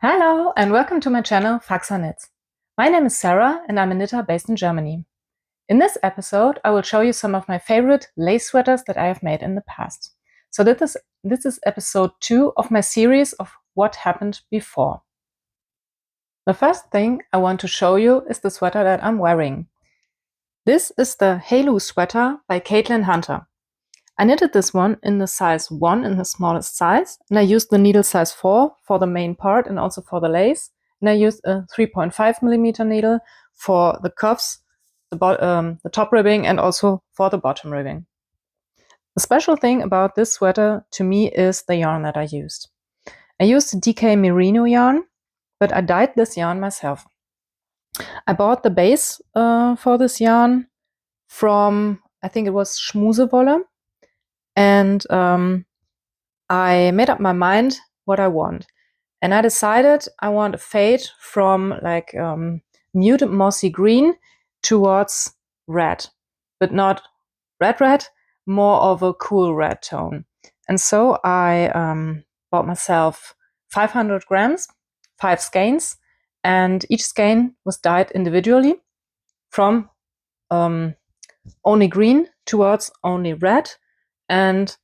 Hello and welcome to my channel FaxaKnits. My name is Sarah and I'm a knitter based in Germany. In this episode, I will show you some of my favorite lace sweaters that I have made in the past. So this is episode 2 of my series of what happened before. The first thing I want to show you is the sweater that I'm wearing. This is the Halo sweater by Caitlin Hunter. I knitted this one in the size 1, in the smallest size, and I used the needle size 4 for the main part and also for the lace. And I used a 3.5mm needle for the cuffs, the top ribbing, and also for the bottom ribbing. The special thing about this sweater to me is the yarn that I used. I used DK Merino yarn, but I dyed this yarn myself. I bought the base for this yarn from, I think it was Schmusewolle. And I made up my mind what I want. And I decided I want a fade from like muted mossy green towards red, but not red, more of a cool red tone. And so I bought myself 500 grams, 5 skeins, and each skein was dyed individually from only green towards only red, and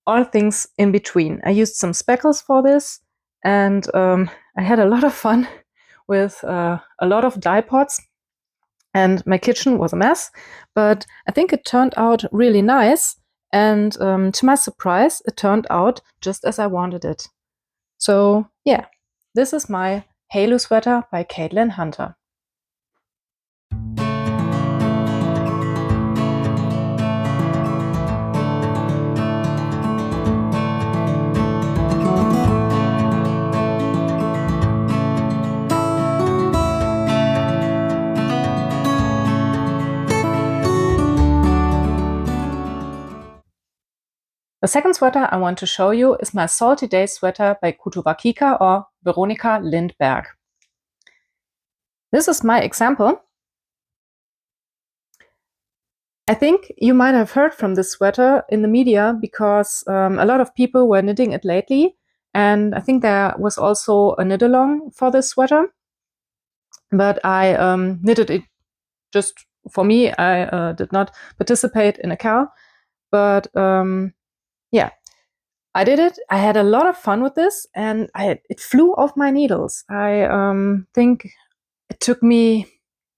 all things in between. I used some speckles for this, and I had a lot of fun with a lot of dye pots, and my kitchen was a mess, but I think it turned out really nice, and to my surprise, it turned out just as I wanted it. So yeah, this is my Halo sweater by Caitlin Hunter. The second sweater I want to show you is my Salty Days sweater by Kika or Veronika Lindberg. This is my example. I think you might have heard from this sweater in the media because a lot of people were knitting it lately, and I think there was also a knit along for this sweater, but I knitted it just for me. I did not participate in a cal, but yeah, I did it. I had a lot of fun with this, and it flew off my needles. I think it took me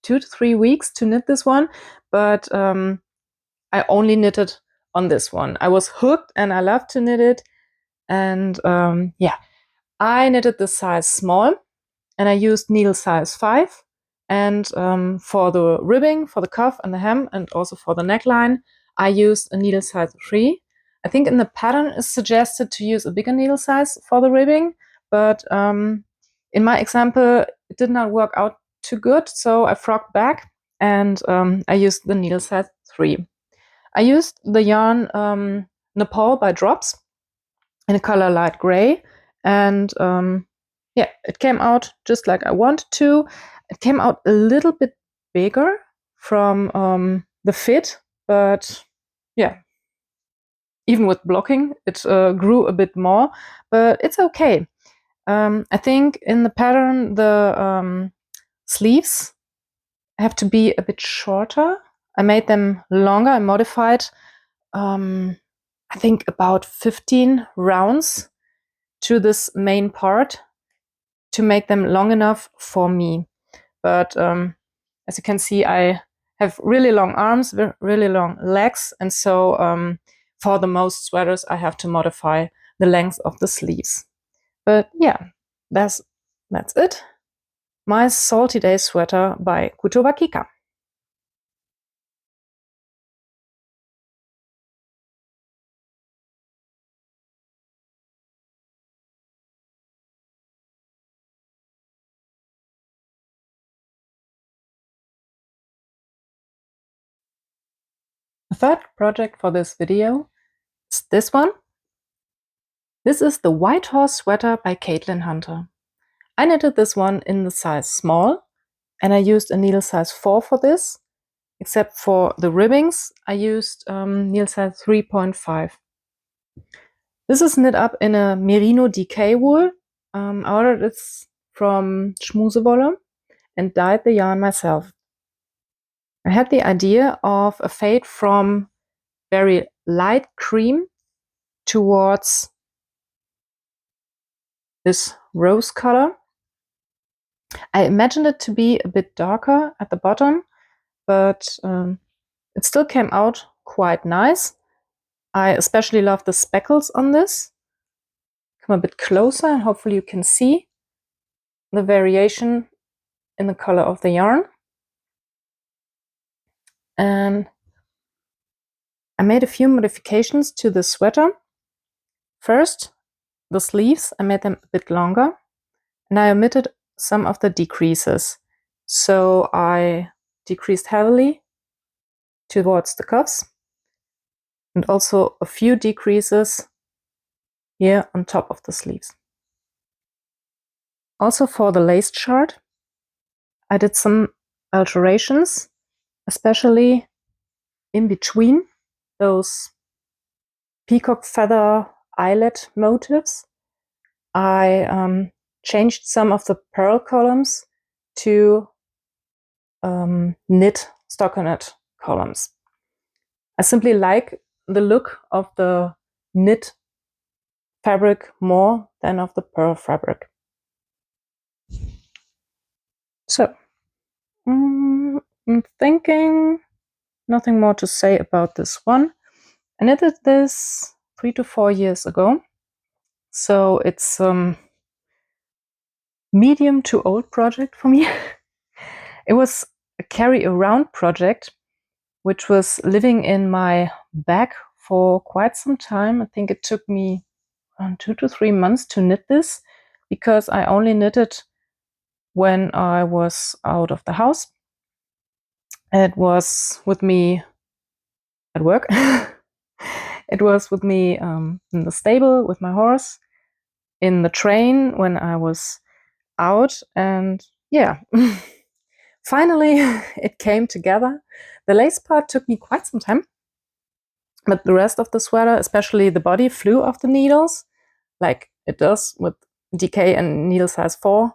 2 to 3 weeks to knit this one, but I only knitted on this one. I was hooked and I loved to knit it. And yeah, I knitted the size small, and I used needle size 5. And for the ribbing, for the cuff and the hem, and also for the neckline, I used a needle size 3. I think in the pattern it's suggested to use a bigger needle size for the ribbing, but in my example, it did not work out too good, so I frogged back and I used the needle size 3. I used the yarn Nepal by Drops in a color light gray, and yeah, it came out just like I wanted to. It came out a little bit bigger from the fit, but yeah, even with blocking, it grew a bit more, but it's okay. I think in the pattern, the sleeves have to be a bit shorter. I made them longer. I modified, I think, about 15 rounds to this main part to make them long enough for me. But as you can see, I have really long arms, really long legs, and so for the most sweaters, I have to modify the length of the sleeves. But yeah, that's it. My Salty Day sweater by Kika. The third project for this video is this one. This is the White Horse sweater by Caitlin Hunter. I knitted this one in the size small, and I used a needle size 4 for this. Except for the ribbings, I used needle size 3.5. This is knit up in a Merino DK wool, I ordered this from Schmusewolle and dyed the yarn myself. I had the idea of a fade from very light cream towards this rose color. I imagined it to be a bit darker at the bottom, but it still came out quite nice. I especially love the speckles on this. Come a bit closer and hopefully you can see the variation in the color of the yarn. And I made a few modifications to the sweater. First, the sleeves, I made them a bit longer, and I omitted some of the decreases. So I decreased heavily towards the cuffs, and also a few decreases here on top of the sleeves. Also for the lace chart, I did some alterations, especially in between those peacock feather eyelet motifs. I changed some of the pearl columns to knit stockinette columns. I simply like the look of the knit fabric more than of the pearl fabric. So, I'm thinking nothing more to say about this one. I knitted this 3 to 4 years ago. So it's medium to old project for me. It was a carry around project, which was living in my bag for quite some time. I think it took me around 2 to 3 months to knit this, because I only knitted when I was out of the house. It was with me at work. It was with me in the stable with my horse, in the train when I was out, and yeah. Finally, it came together. The lace part took me quite some time, but the rest of the sweater, especially the body, flew off the needles, like it does with DK and needle size 4.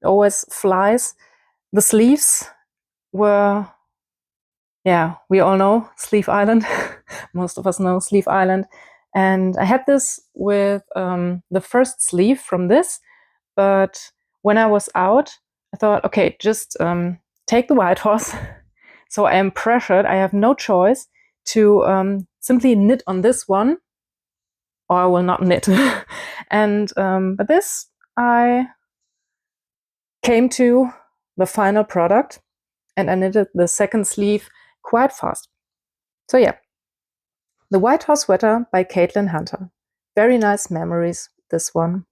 It always flies. The sleeves were, yeah, we all know Sleeve Island. Most of us know Sleeve Island. And I had this with the first sleeve from this, but when I was out, I thought, okay, just take the white horse. So I am pressured. I have no choice to simply knit on this one, or I will not knit. And but this, I came to the final product, and I knitted the second sleeve quite fast. So yeah, the White Horse Sweater by Caitlin Hunter. Very nice memories, this one.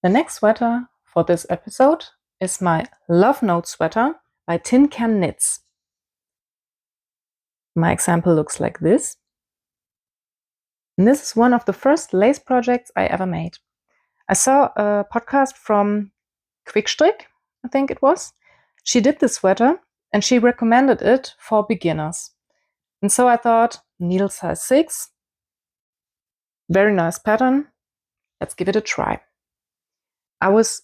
The next sweater for this episode is my Love Note sweater by Tin Can Knits. My example looks like this. And this is one of the first lace projects I ever made. I saw a podcast from Quickstrick, I think it was. She did this sweater and she recommended it for beginners. And so I thought, needle size 6, very nice pattern, let's give it a try. I was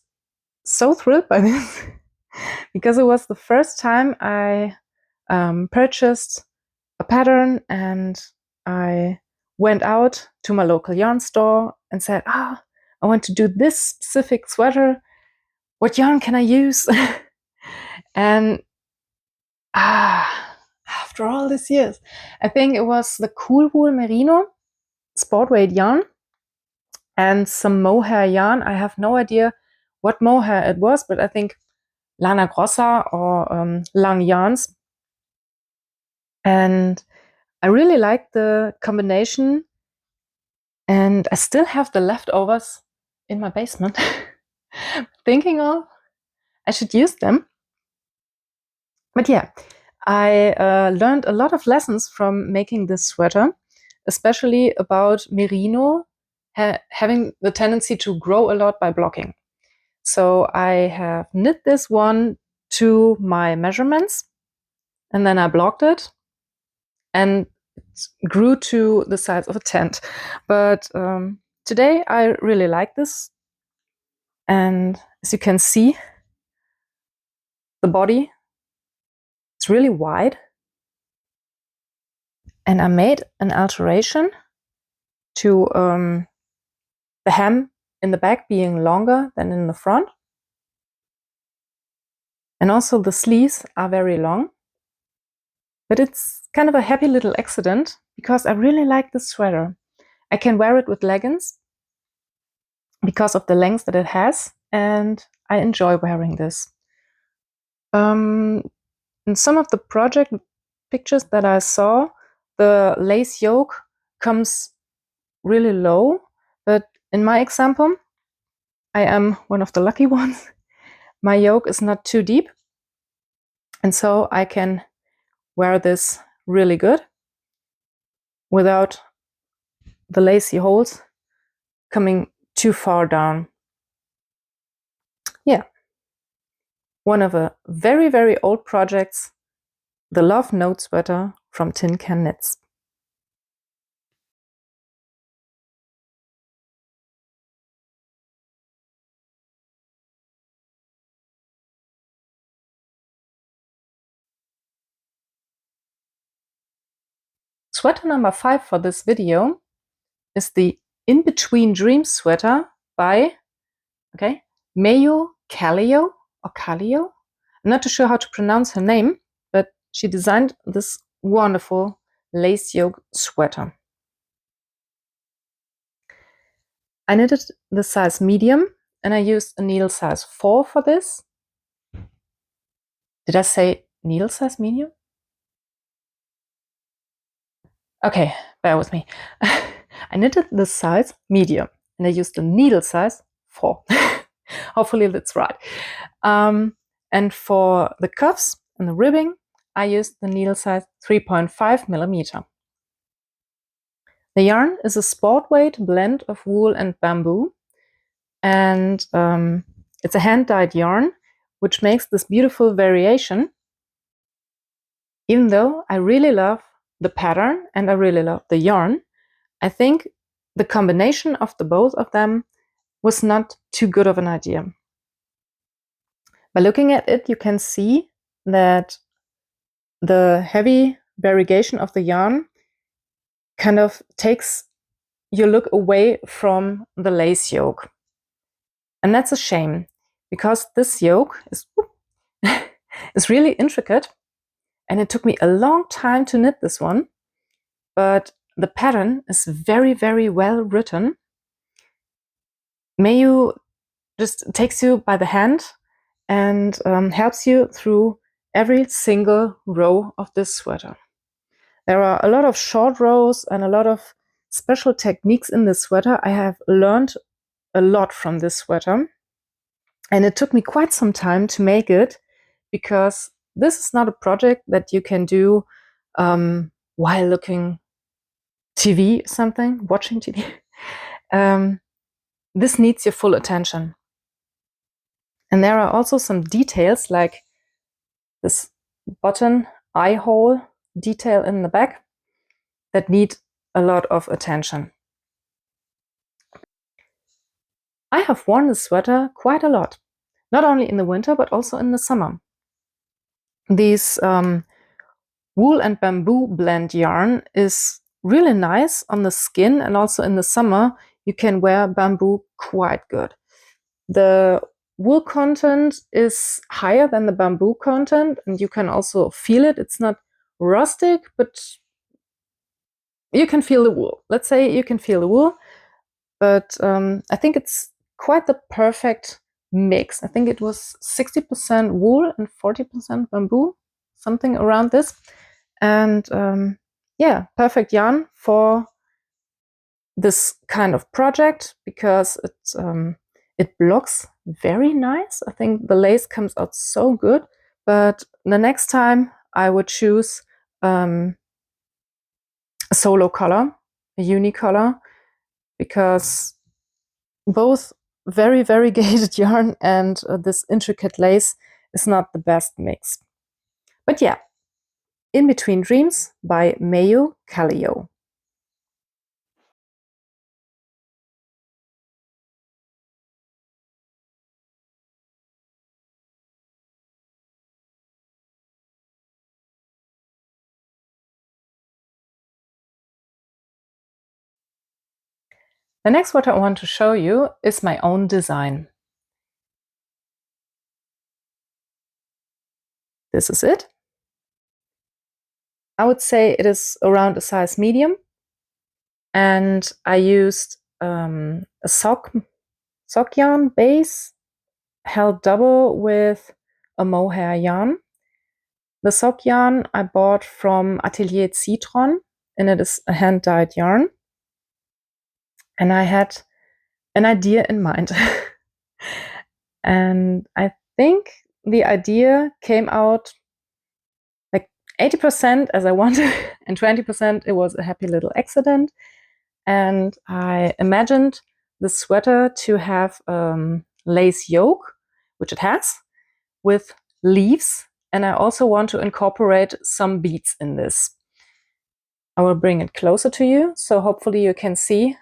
so thrilled by this because it was the first time I purchased a pattern, and I went out to my local yarn store and said, I want to do this specific sweater. What yarn can I use? And after all these years, I think it was the Cool Wool Merino sport weight yarn and some mohair yarn. I have no idea what mohair it was, but I think Lana Grossa or Lang yarns. And I really like the combination, and I still have the leftovers in my basement. Thinking of, I should use them. But yeah, I learned a lot of lessons from making this sweater, especially about merino having the tendency to grow a lot by blocking. So I have knit this one to my measurements, and then I blocked it, and it grew to the size of a tent. But today I really like this, and as you can see, the body is really wide, and I made an alteration to the hem in the back being longer than in the front. And also the sleeves are very long. But it's kind of a happy little accident because I really like this sweater. I can wear it with leggings because of the length that it has, and I enjoy wearing this. In some of the project pictures that I saw, the lace yoke comes really low, but in my example, I am one of the lucky ones. My yoke is not too deep, and so I can wear this really good without the lacy holes coming too far down. Yeah. One of the very, very old projects, the Love Note sweater from Tin Can Knits. Sweater number 5 for this video is the In Between Dreams sweater by Mayo Callio or Callio. I'm not too sure how to pronounce her name, but she designed this wonderful lace yoke sweater. I knitted the size medium, and I used a needle size 4 for this. Did I say needle size medium? Okay, bear with me. I knitted the size medium, and I used the needle size 4. Hopefully that's right. And for the cuffs and the ribbing, I used the needle size 3.5 millimeter. The yarn is a sport weight blend of wool and bamboo, and it's a hand-dyed yarn, which makes this beautiful variation. Even though I really love the pattern and I really love the yarn, I think the combination of the both of them was not too good of an idea. By looking at it, you can see that the heavy variegation of the yarn kind of takes your look away from the lace yoke. And that's a shame, because this yoke is really intricate, and it took me a long time to knit this one, but the pattern is very, very well written. Mayu just takes you by the hand and helps you through every single row of this sweater. There are a lot of short rows and a lot of special techniques in this sweater. I have learned a lot from this sweater, and it took me quite some time to make it, because this is not a project that you can do while looking TV, watching TV. This needs your full attention. And there are also some details, like this button eye hole detail in the back, that need a lot of attention. I have worn this sweater quite a lot, not only in the winter, but also in the summer. These wool and bamboo blend yarn is really nice on the skin, and also in the summer you can wear bamboo quite good. The wool content is higher than the bamboo content, and you can also feel it. It's not rustic, but you can feel the wool. Let's say you can feel the wool, but I think it's quite the perfect mix. I think it was 60% wool and 40% bamboo, something around this. And yeah, perfect yarn for this kind of project, because it blocks very nice. I think the lace comes out so good. But the next time I would choose a solo color, a uni color, because both very variegated yarn and this intricate lace is not the best mix. But yeah, In Between Dreams by Mayo Callio. The next what I want to show you is my own design. This is it. I would say it is around a size medium, and I used a sock yarn base held double with a mohair yarn. The sock yarn I bought from Atelier Citron, and it is a hand-dyed yarn. And I had an idea in mind. And I think the idea came out like 80% as I wanted, and 20% it was a happy little accident. And I imagined the sweater to have lace yoke, which it has, with leaves. And I also want to incorporate some beads in this. I will bring it closer to you, so hopefully you can see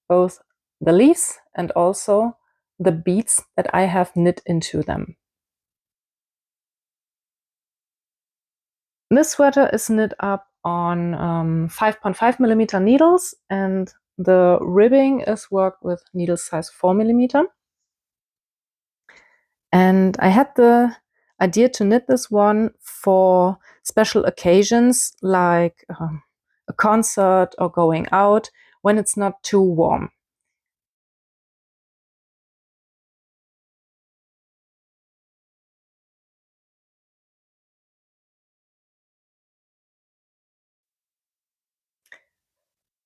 both the leaves and also the beads that I have knit into them. This sweater is knit up on 5.5 millimeter needles, and the ribbing is worked with needle size 4 millimeter. And I had the idea to knit this one for special occasions like a concert or going out when it's not too warm.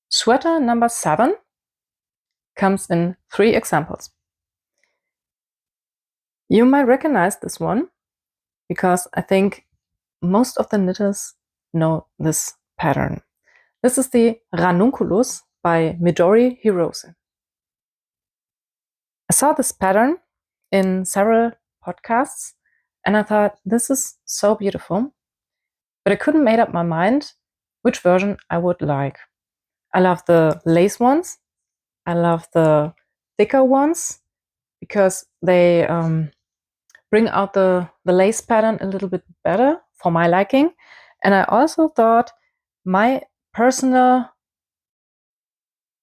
Sweater number 7 comes in 3 examples. You might recognize this one because I think most of the knitters know this pattern. This is the Ranunculus by Midori Hirose. I saw this pattern in several podcasts and I thought, this is so beautiful, but I couldn't make up my mind which version I would like. I love the lace ones. I love the thicker ones because they bring out the lace pattern a little bit better for my liking. And I also thought my personal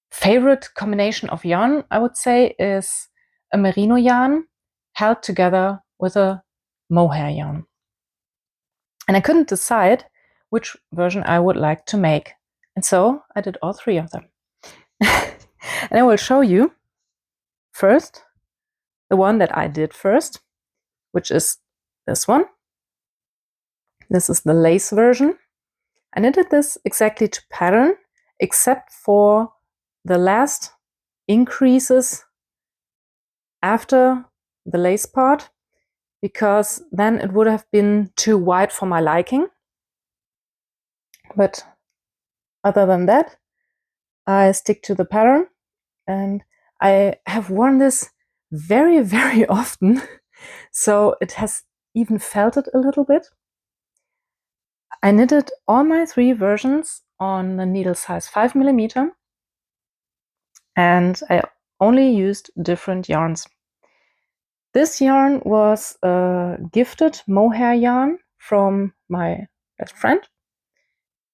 favorite combination of yarn, I would say, is a merino yarn held together with a mohair yarn. And I couldn't decide which version I would like to make. And so I did all 3 of them. And I will show you first the one that I did first, which is this one. This is the lace version. I knitted this exactly to pattern, except for the last increases after the lace part, because then it would have been too wide for my liking. But other than that, I stick to the pattern, and I have worn this very, very often, so it has even felted a little bit. I knitted all my 3 versions on the needle size 5 millimeter, and I only used different yarns. This yarn was a gifted mohair yarn from my best friend.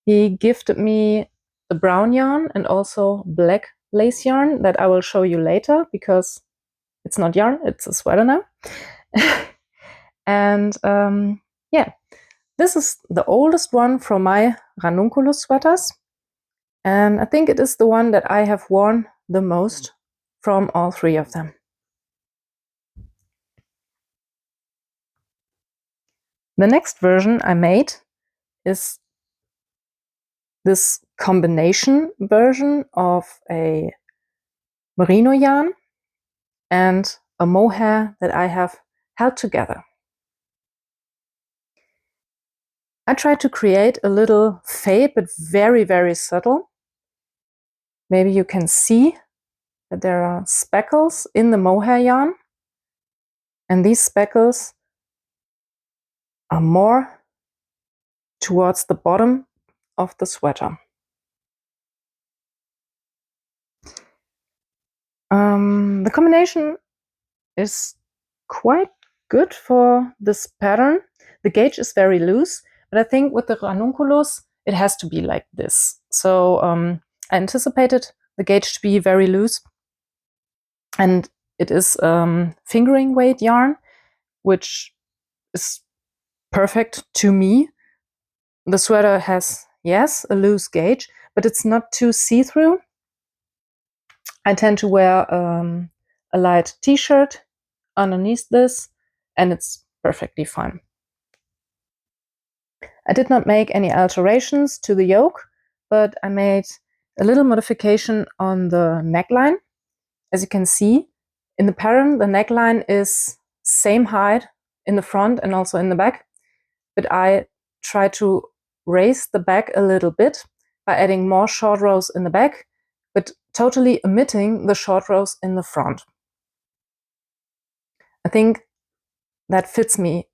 He gifted me the brown yarn and also black lace yarn that I will show you later because it's not yarn, it's a sweater now. And yeah, this is the oldest one from my Ranunculus sweaters. And I think it is the one that I have worn the most from all 3 of them. The next version I made is this combination version of a merino yarn and a mohair that I have held together. I tried to create a little fade, but very, very subtle. Maybe you can see that there are speckles in the mohair yarn, and these speckles are more towards the bottom of the sweater. The combination is quite good for this pattern. The gauge is very loose, but I think with the ranunculus, it has to be like this. So I anticipated the gauge to be very loose, and it is fingering weight yarn, which is perfect to me. The sweater has, yes, a loose gauge, but it's not too see-through. I tend to wear a light t-shirt underneath this, and it's perfectly fine. I did not make any alterations to the yoke, but I made a little modification on the neckline. As you can see, in the pattern, the neckline is same height in the front and also in the back, but I try to raise the back a little bit by adding more short rows in the back, but totally omitting the short rows in the front. I think that fits me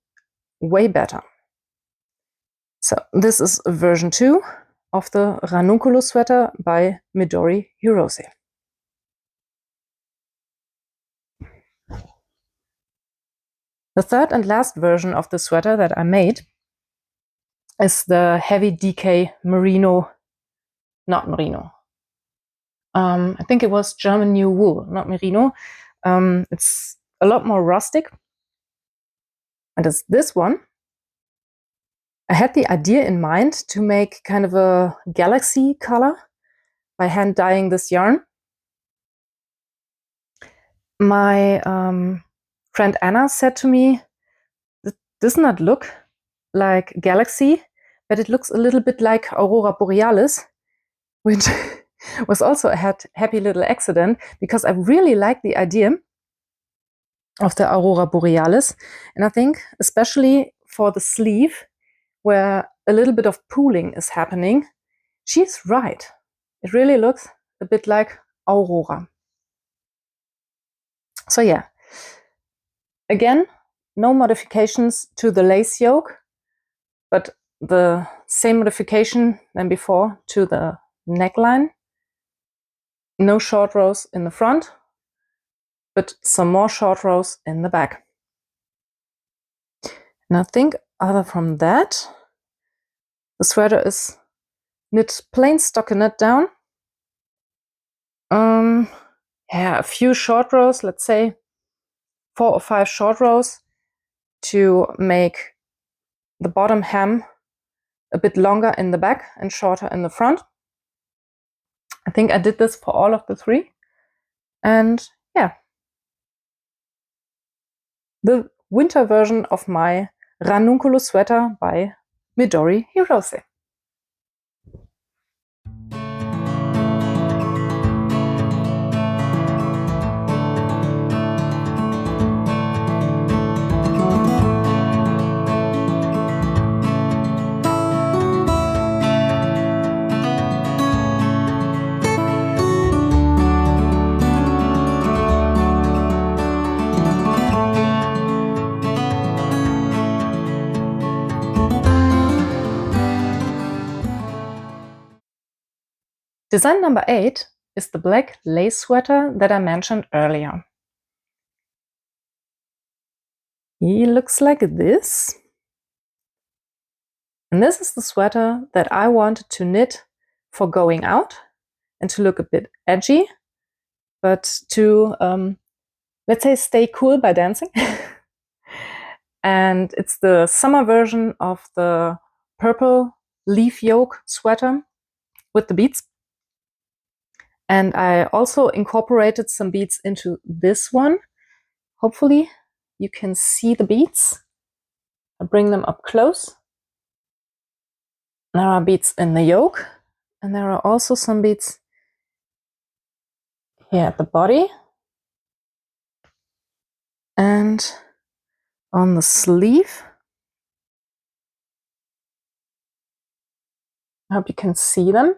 way better. So this is version 2 of the ranunculo sweater by Midori Hirose. The third and last version of the sweater that I made is the heavy DK merino, not merino. I think it was German new wool, not merino. It's a lot more rustic. And it's this one. I had the idea in mind to make kind of a galaxy color by hand dyeing this yarn. My friend Anna said to me, "This does not look like galaxy, but it looks a little bit like Aurora Borealis," which was also a happy little accident, because I really like the idea of the Aurora Borealis. And I think especially for the sleeve, where a little bit of pooling is happening, she's right. It really looks a bit like Aurora. So yeah, again, no modifications to the lace yoke, but the same modification than before to the neckline. No short rows in the front, but some more short rows in the back. And I think other from that, the sweater is knit plain stockinette down. Yeah, a few short rows, let's say 4 or 5 short rows to make the bottom hem a bit longer in the back and shorter in the front. I think I did this for all of the 3. And yeah, the winter version of my ranunculo sweater by Midori Hirose. Design number 8 is the black lace sweater that I mentioned earlier. He looks like this. And this is the sweater that I wanted to knit for going out and to look a bit edgy, but to, let's say, stay cool by dancing. And it's the summer version of the purple leaf yoke sweater with the beads. And I also incorporated some beads into this one. Hopefully you can see the beads. I bring them up close. There are beads in the yoke, and there are also some beads here at the body and on the sleeve. I hope you can see them.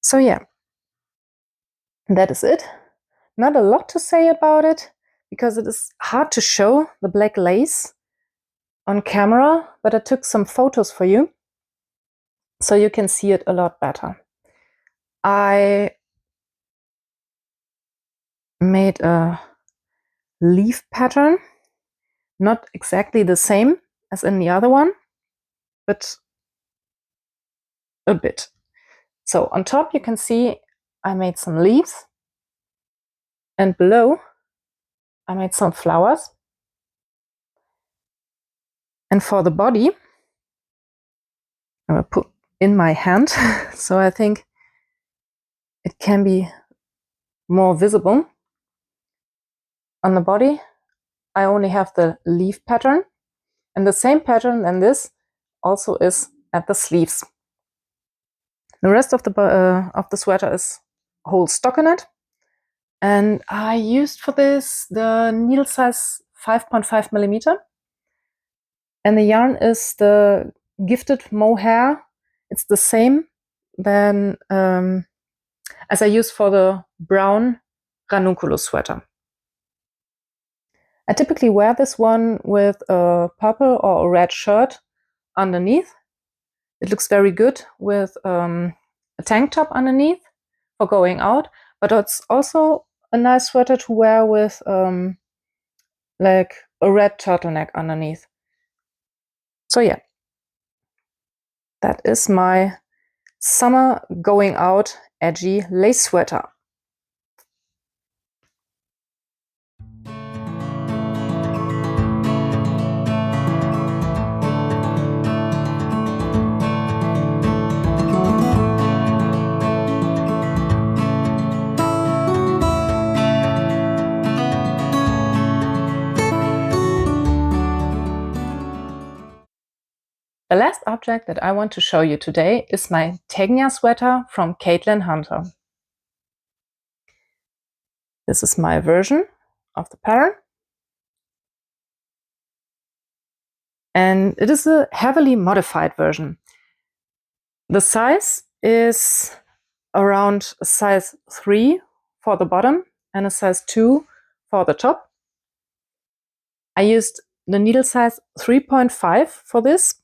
So yeah, That is it. Not a lot to say about it because it is hard to show the black lace on camera, but I took some photos for you so you can see it a lot better. I made a leaf pattern, not exactly the same as in the other one, but a bit. So on top you can see I made some leaves, and below I made some flowers. And for the body, I will put in my hand, so I think it can be more visible. On the body, I only have the leaf pattern, and the same pattern than this also is at the sleeves. The rest of the sweater is whole stockinette, and I used for this the needle size 5.5 millimeter, and the yarn is the gifted mohair. It's the same than as I used for the brown ranunculus sweater. I typically wear this one with a purple or a red shirt underneath. It looks very good with a tank top underneath for going out, but it's also a nice sweater to wear with like a red turtleneck underneath. So yeah, that is my summer going out edgy lace sweater. The last object that I want to show you today is my Tegnia sweater from Caitlin Hunter. This is my version of the pattern. And it is a heavily modified version. The size is around a size 3 for the bottom and a size 2 for the top. I used the needle size 3.5 for this,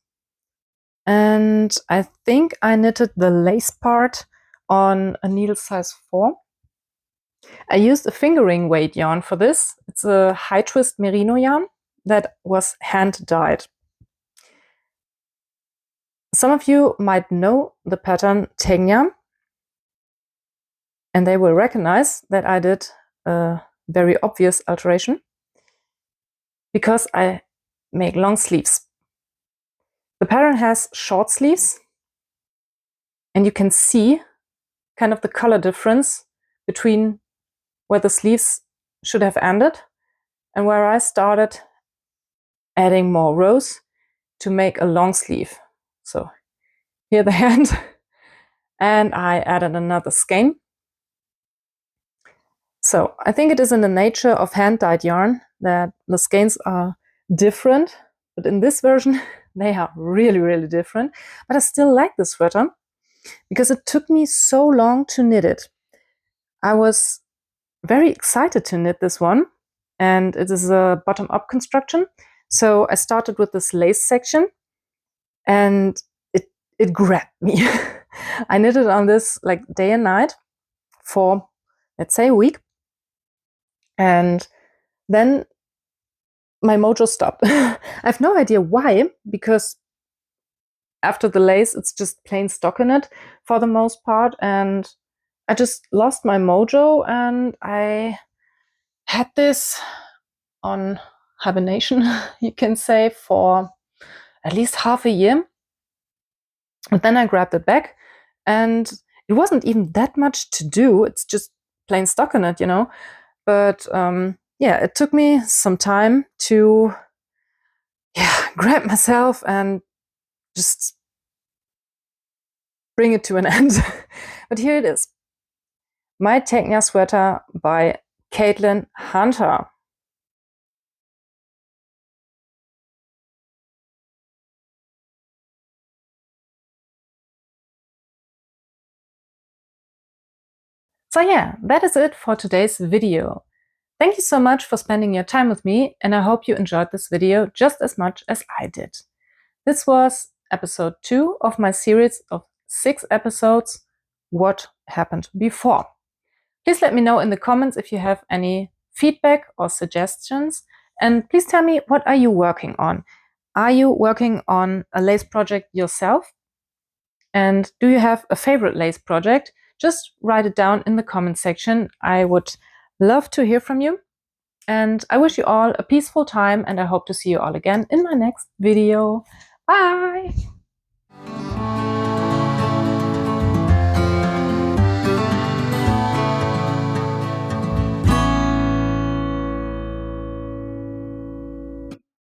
and I think I knitted the lace part on a needle size 4. I used a fingering weight yarn for this. It's a high twist merino yarn that was hand dyed. Some of you might know the pattern Tegnia, and they will recognize that I did a very obvious alteration because I make long sleeves. The pattern has short sleeves, and you can see kind of the color difference between where the sleeves should have ended and where I started adding more rows to make a long sleeve. So here the hand, and I added another skein. So I think it is in the nature of hand-dyed yarn that the skeins are different, but in this version they are really, really different. But I still like this sweater because it took me so long to knit it. I was very excited to knit this one, and it is a bottom-up construction. So I started with this lace section, and it grabbed me. I knitted on this like day and night for, let's say, a week. And then my mojo stopped. I have no idea why, because after the lace, it's just plain stockinette for the most part. And I just lost my mojo, and I had this on hibernation, you can say, for at least half a year. And then I grabbed it back, and it wasn't even that much to do. It's just plain stockinette, you know. But yeah, it took me some time to grab myself and just bring it to an end. But here it is. My Tegnia sweater by Caitlin Hunter. So yeah, that is it for today's video. Thank you so much for spending your time with me, and I hope you enjoyed this video just as much as I did. This was episode 2 of my series of 6 episodes, What Happened Before. Please let me know in the comments if you have any feedback or suggestions, and please tell me, what are you working on? Are you working on a lace project yourself? And do you have a favorite lace project? Just write it down in the comment section. I would love to hear from you. And I wish you all a peaceful time, and I hope to see you all again in my next video. Bye!